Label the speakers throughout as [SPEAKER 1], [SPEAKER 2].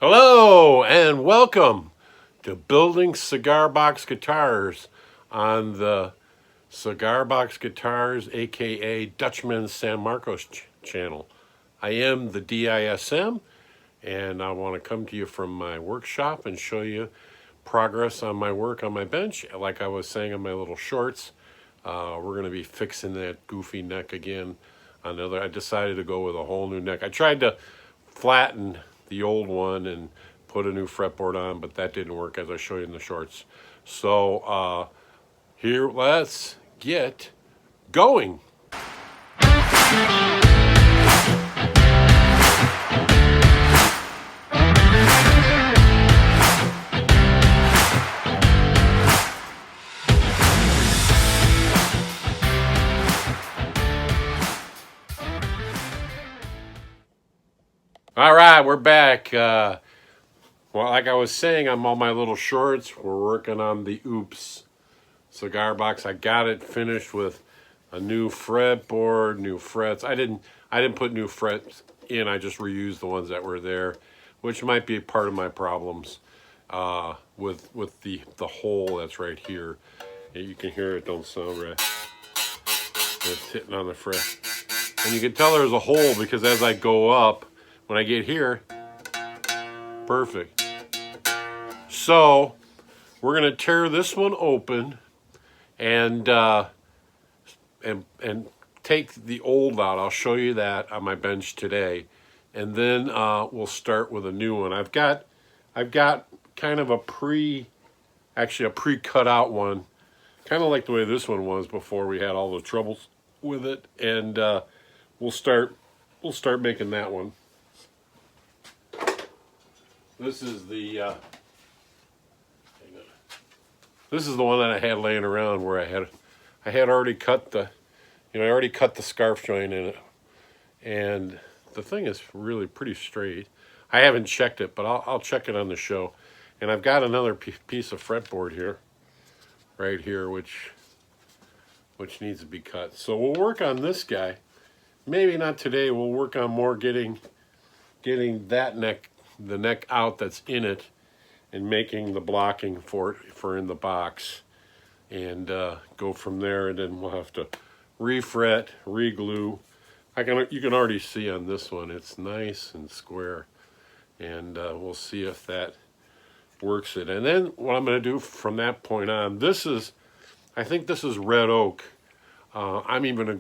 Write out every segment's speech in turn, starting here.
[SPEAKER 1] Hello and welcome to Building Cigar Box Guitars on the Cigar Box Guitars, aka Dutchman San Marcos channel. I am the DISM and I want to come to you from my workshop and show you progress on my work on my bench. Like I was saying in my little shorts, we're going to be fixing that goofy neck again. I decided to go with a whole new neck. I tried to flatten the old one and put a new fretboard on, but that didn't work as I show you in the shorts. So here, let's get going. All right, we're back. Well, like I was saying, I'm on my little shorts. We're working on the Oops cigar box. I got it finished with a new fretboard, new frets. I didn't put new frets in. I just reused the ones that were there, which might be part of my problems with the hole that's right here. You can hear it don't sound right. It's hitting on the fret, and you can tell there's a hole because as I go up, when I get here, perfect. So we're gonna tear this one open and take the old out. I'll show you that on my bench today, and then we'll start with a new one. I've got kind of a pre-cut out one, kind of like the way this one was before we had all the troubles with it, and we'll start making that one. This is the one that I had laying around where I had already cut the scarf joint in it, and the thing is really pretty straight. I haven't checked it, but I'll check it on the show. And I've got another piece of fretboard here, right here, which needs to be cut. So we'll work on this guy. Maybe not today. We'll work on more getting the neck out that's in it, and making the blocking for in the box, and go from there. And then we'll have to refret, reglue. You can already see on this one it's nice and square, and we'll see if that works it. And then what I'm going to do from that point on, I think this is red oak. I'm going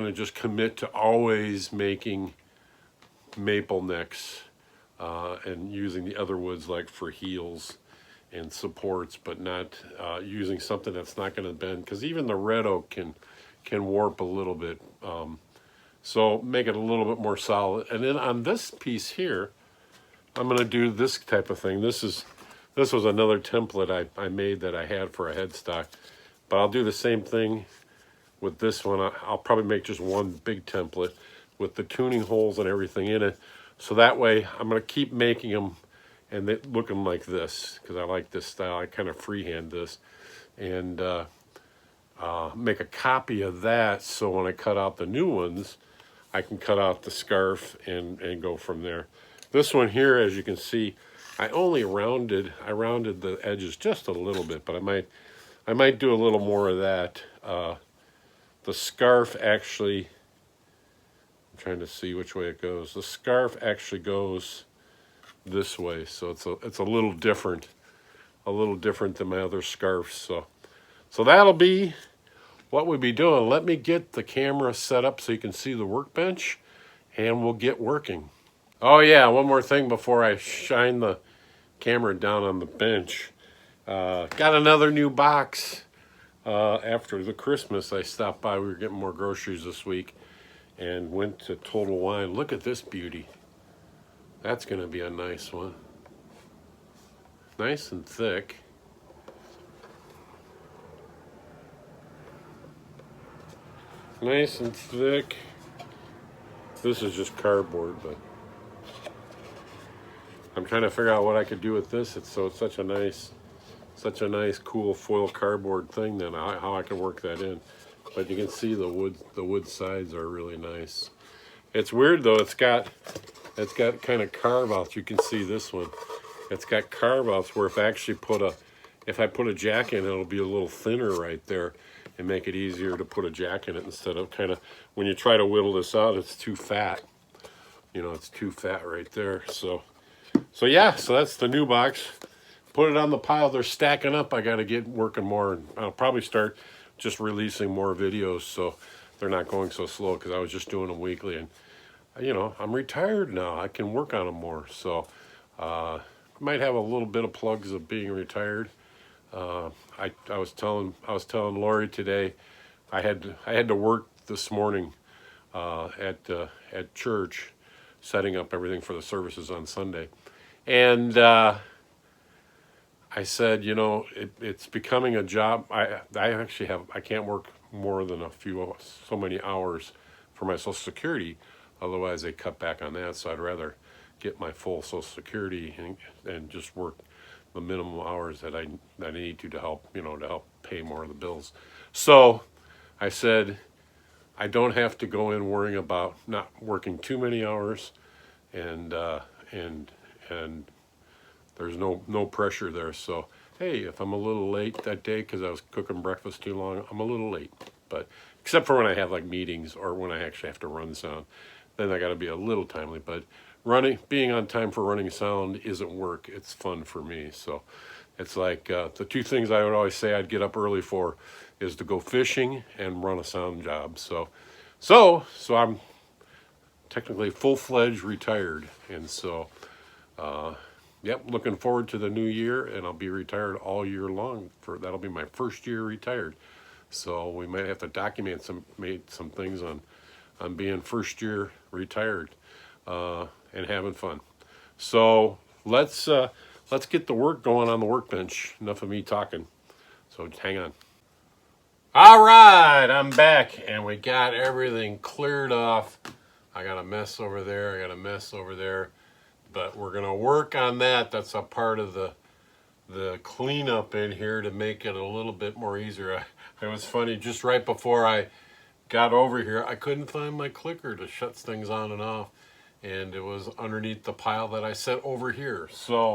[SPEAKER 1] to just commit to always making maple necks and using the other woods like for heels and supports, but not using something that's not going to bend, because even the red oak can warp a little bit. So make it a little bit more solid. And then on this piece here, I'm going to do this type of thing. This was another template I made that I had for a headstock, but I'll do the same thing with this one. I'll probably make just one big template with the tuning holes and everything in it. So that way I'm going to keep making them and they looking like this, because I like this style. I kind of freehand this, and make a copy of that, so when I cut out the new ones, I can cut out the scarf and go from there. This one here, as you can see, I rounded the edges just a little bit, but I might do a little more of that. The scarf actually, I'm trying to see which way it goes. The scarf actually goes this way, so it's a little different than my other scarves. So that'll be what we'll be doing. Let me get the camera set up so you can see the workbench, and we'll get working. Oh yeah, one more thing before I shine the camera down on the bench. Got another new box. After the Christmas, I stopped by. We were getting more groceries this week and went to Total Wine. Look at this beauty. That's going to be a nice one. Nice and thick. Nice and thick. This is just cardboard, but I'm trying to figure out what I could do with this. It's such a nice cool foil cardboard thing, then how I can work that in. But you can see the wood sides are really nice. It's weird though, it's got it's got kind of carve outs. You can see this one. It's got carve outs where if I put a jack in, it'll be a little thinner right there and make it easier to put a jack in it instead of kind of, when you try to whittle this out, it's too fat. You know, it's too fat right there. So yeah, so that's the new box. Put it on the pile. They're stacking up. I got to get working more. And I'll probably start just releasing more videos so they're not going so slow, because I was just doing them weekly. And, you know, I'm retired now. I can work on them more. So might have a little bit of plugs of being retired. I was telling Lori today, I had to work this morning at church, setting up everything for the services on Sunday, and I said, you know, it's becoming a job. I can't work more than so many hours for my Social Security, otherwise they cut back on that. So I'd rather get my full Social Security and just work the minimum hours that I need to help, you know, to help pay more of the bills. So I said, I don't have to go in worrying about not working too many hours, and there's no pressure there. So hey, if I'm a little late that day because I was cooking breakfast too long, I'm a little late. But except for when I have like meetings or when I actually have to run sound, then I got to be a little timely. But being on time for running sound isn't work. It's fun for me. So it's like the two things I would always say I'd get up early for is to go fishing and run a sound job. So I'm technically full-fledged retired, and so yep, looking forward to the new year, and I'll be retired all year long. That'll be my first year retired. So we might have to document some things on being first year retired and having fun. So let's get the work going on the workbench. Enough of me talking. So hang on. All right, I'm back, and we got everything cleared off. I got a mess over there. I got a mess over there. But we're going to work on that. That's a part of the cleanup in here to make it a little bit more easier. It was funny, just right before I got over here, I couldn't find my clicker to shut things on and off. And it was underneath the pile that I set over here. So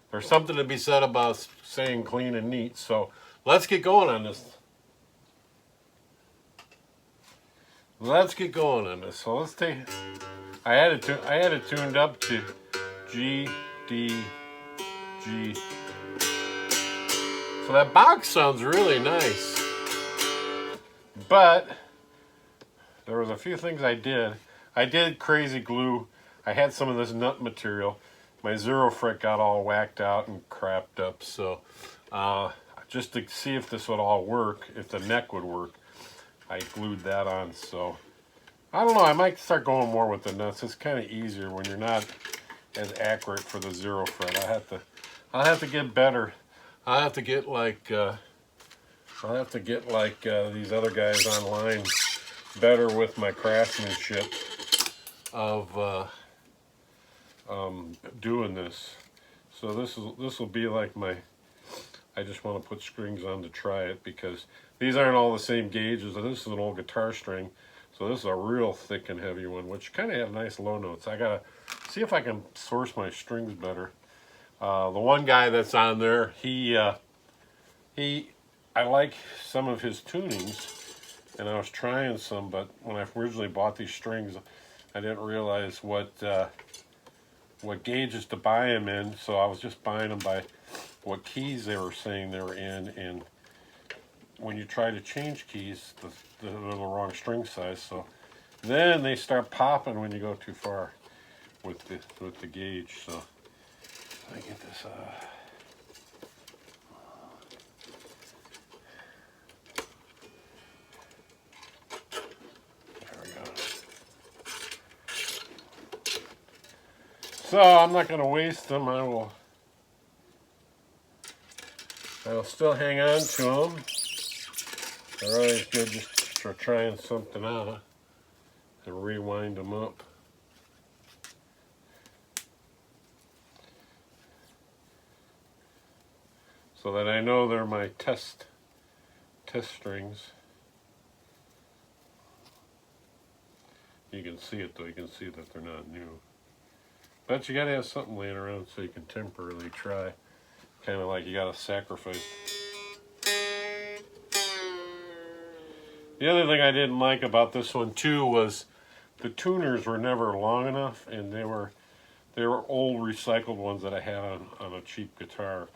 [SPEAKER 1] there's something to be said about staying clean and neat. So let's get going on this. So let's take. I had it tuned up to G, D, G. So that box sounds really nice. But there was a few things I did. I did crazy glue. I had some of this nut material. My zero fret got all whacked out and crapped up. So just to see if this would all work, if the neck would work, I glued that on. So I don't know, I might start going more with the nuts. It's kind of easier when you're not as accurate for the zero fret. I'll have to get better. I'll have to get like these other guys online, better with my craftsmanship of doing this. So this will be like I just want to put strings on to try it, because these aren't all the same gauges. This is an old guitar string, so this is a real thick and heavy one, which kind of have nice low notes. I gotta see if I can source my strings better. The one guy that's on there, I like some of his tunings, and I was trying some, but when I originally bought these strings, I didn't realize what gauges to buy them in, so I was just buying them by what keys they were saying they were in, and when you try to change keys, they're the wrong string size, so then they start popping when you go too far with the gauge. So let me get this there we go. So I'm not going to waste them. I'll still hang on to them. They're always good just for trying something out and rewind them up. So that I know they're my test strings. You can see it though, you can see that they're not new. But you gotta have something laying around so you can temporarily try. Kind of like you gotta sacrifice. The other thing I didn't like about this one too was the tuners were never long enough, and they were old recycled ones that I had on a cheap guitar,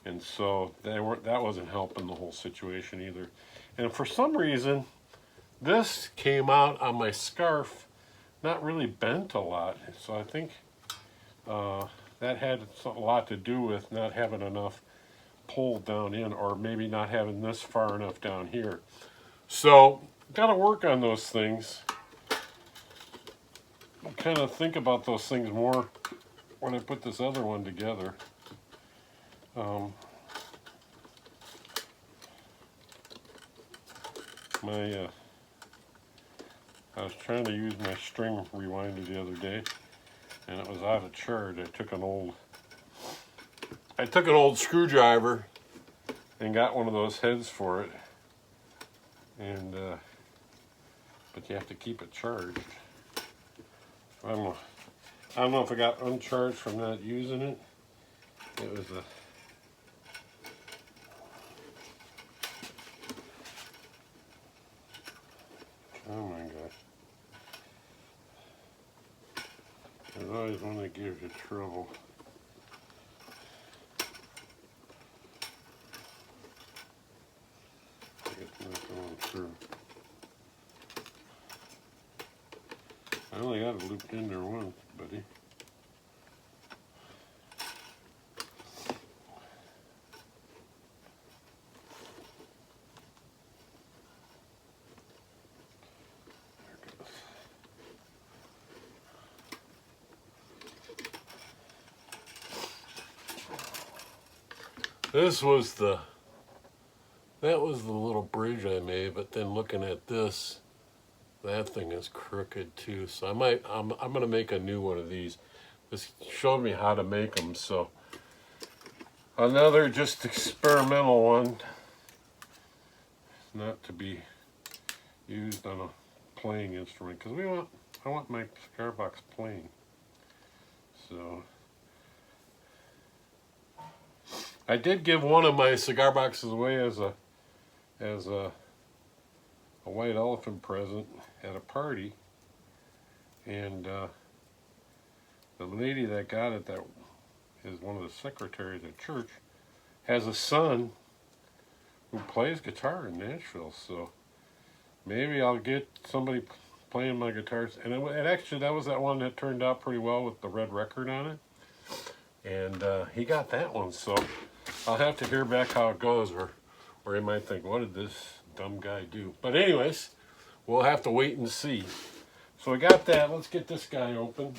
[SPEAKER 1] and so that wasn't helping the whole situation either. And for some reason, this came out on my scarf not really bent a lot, so I think that had a lot to do with not having enough pull down in, or maybe not having this far enough down here. So got to work on those things. Kind of think about those things more when I put this other one together. I was trying to use my string rewinder the other day, and it was out of charge. I took an old screwdriver and got one of those heads for it, and but you have to keep it charged. I don't know if I got uncharged from not using it. It was a oh my gosh. There's always one that gives you trouble. It's not going through. I only got it looped in there once, buddy. That was the little bridge I made, but then looking at this, that thing is crooked too. So I'm gonna make a new one of these. This showed me how to make them. So another just experimental one, not to be used on a playing instrument, because I want my cigar box playing. So I did give one of my cigar boxes away as a white elephant present at a party, and the lady that got it, that is one of the secretaries at church, has a son who plays guitar in Nashville, so maybe I'll get somebody playing my guitars. And it actually, that was that one that turned out pretty well with the red record on it, and he got that one, so I'll have to hear back how it goes, or he might think, what did this dumb guy do? But anyways, we'll have to wait and see. So we got that. Let's get this guy open.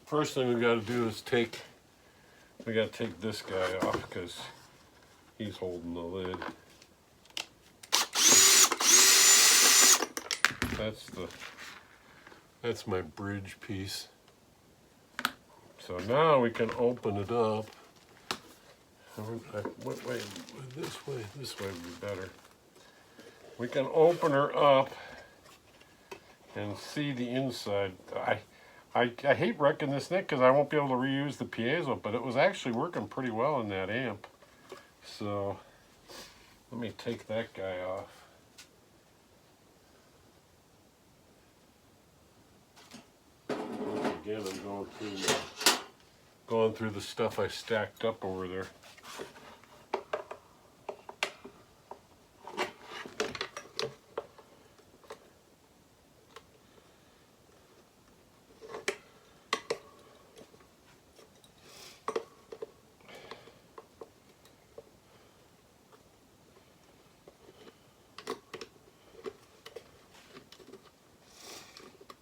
[SPEAKER 1] First thing we got to do is we got to take this guy off because he's holding the lid. That's my bridge piece. So now we can open it up. Wait, this way would be better. We can open her up and see the inside. I hate wrecking this neck because I won't be able to reuse the piezo, but it was actually working pretty well in that amp. So let me take that guy off. Once again, I'm going through the stuff I stacked up over there.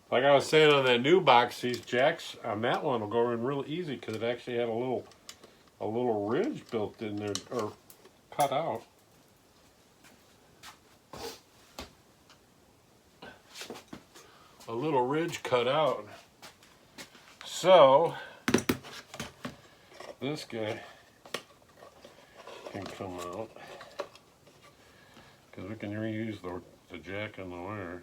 [SPEAKER 1] Like I was saying on that new box, these jacks on that one will go in real easy because it actually had a little ridge built in there, or cut out. A little ridge cut out. So this guy can come out because we can reuse the jack and the wire.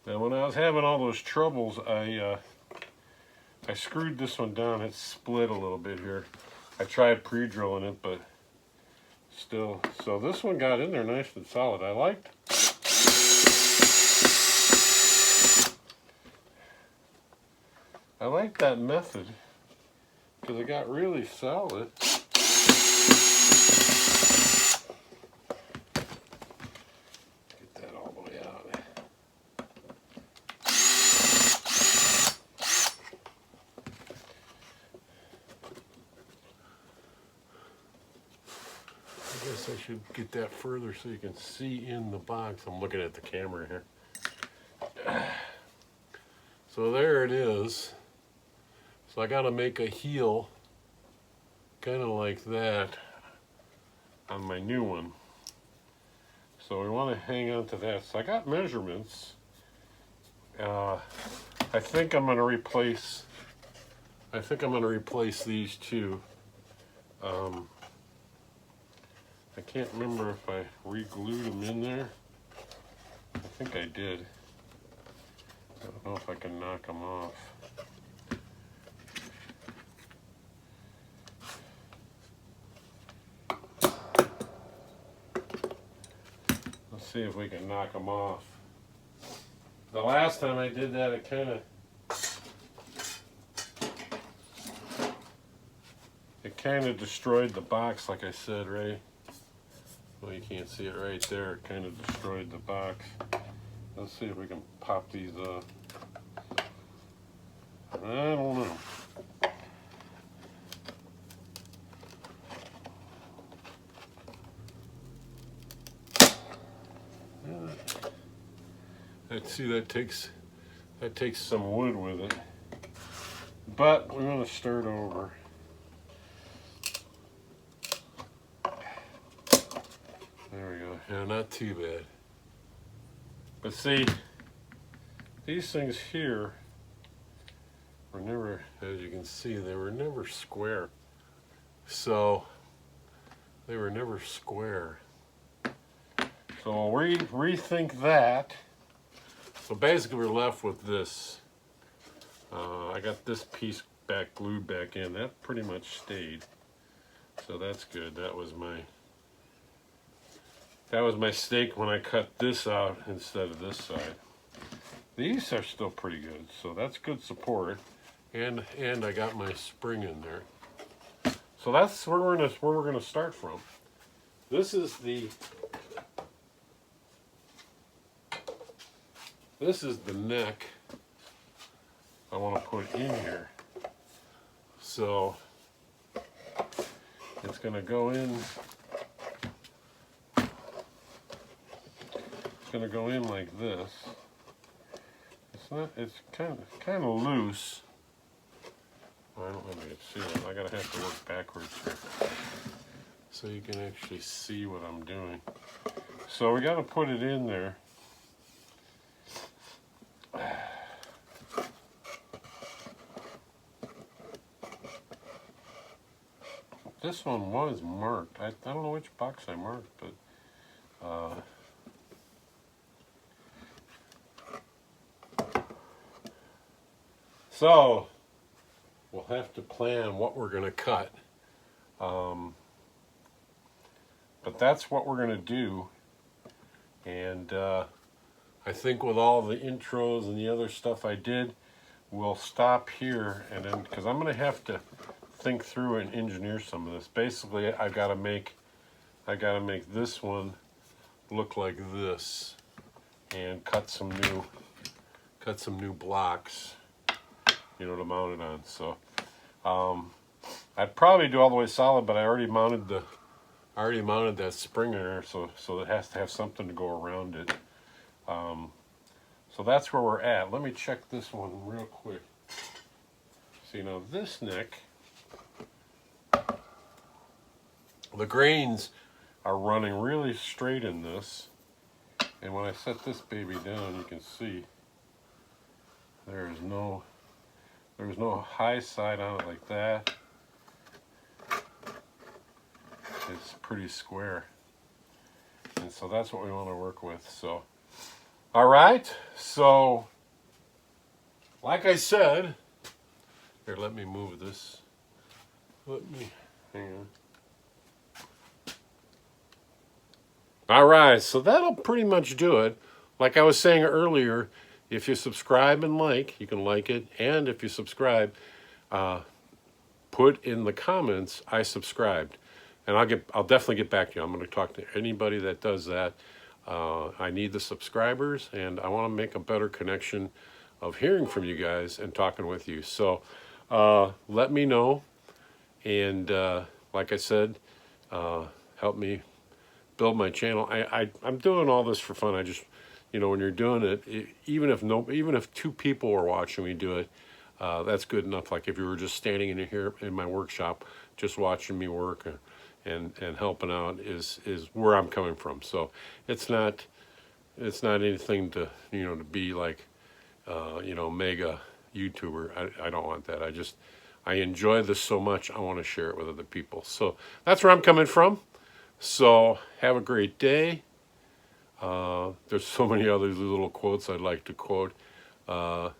[SPEAKER 1] Now when I was having all those troubles, I screwed this one down. It split a little bit here. I tried pre-drilling it, but still. So this one got in there nice and solid. I liked that method because it got really solid. Get that all the way out. I guess I should get that further so you can see in the box. I'm looking at the camera here. So there it is. So I got to make a heel kind of like that on my new one. So we want to hang on to that. So I got measurements. I think I'm going to replace these two. I can't remember if I re-glued them in there. I think I did. I don't know if I can knock them off. Let's see if we can knock them off. The last time I did that, it kind of destroyed the box, like I said, right? Well, you can't see it right there. It kind of destroyed the box. Let's see if we can pop these up. I don't know. Let's see, that takes some wood with it. But we're going to start over. There we go. Yeah, not too bad. But see, these things here were never, as you can see, they were never square. So, they were never square. So we'll rethink that. So basically we're left with this. I got this piece glued back in. That pretty much stayed. So that's good. That was my mistake when I cut this out instead of this side. These are still pretty good, so that's good support. And I got my spring in there. So that's where we're gonna start from. This is the neck I want to put in here. So it's going to go in. It's going to go in like this. It's kind of loose. I don't know if you can see it. I gotta have to work backwards here so you can actually see what I'm doing. So we got to put it in there. This one was marked. I don't know which box I marked, but so we'll have to plan what we're going to cut. But that's what we're going to do. And I think with all the intros and the other stuff I did, we'll stop here, and then because I'm going to have to think through and engineer some of this. Basically, I gotta make this one look like this, and cut some new blocks, you know, to mount it on. So I'd probably do all the way solid, but I already mounted that spring in there, so it has to have something to go around it. So that's where we're at. Let me check this one real quick. See, now this neck, the grains are running really straight in this, and when I set this baby down, you can see there's no high side on it like that. It's pretty square, and so that's what we want to work with. So All right, so like I said, here, let me move this. Hang on. All right, so that'll pretty much do it. Like I was saying earlier, if you subscribe and like, you can like it, and if you subscribe, put in the comments, I subscribed. And I'll definitely get back to you. I'm going to talk to anybody that does that. I need the subscribers, and I want to make a better connection of hearing from you guys and talking with you. So let me know, and like I said, help me build my channel. I'm doing all this for fun. I just, when you're doing it, even if two people are watching me do it, that's good enough. Like if you were just standing in here in my workshop, just watching me work and helping out is where I'm coming from. So it's not anything to to be like mega YouTuber. I don't want that. I enjoy this so much. I want to share it with other people. So that's where I'm coming from. So have a great day. There's so many other little quotes I'd like to quote, but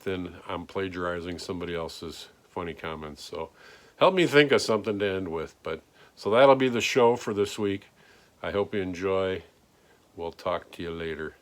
[SPEAKER 1] then I'm plagiarizing somebody else's funny comments. So help me think of something to end with. So that'll be the show for this week. I hope you enjoy. We'll talk to you later.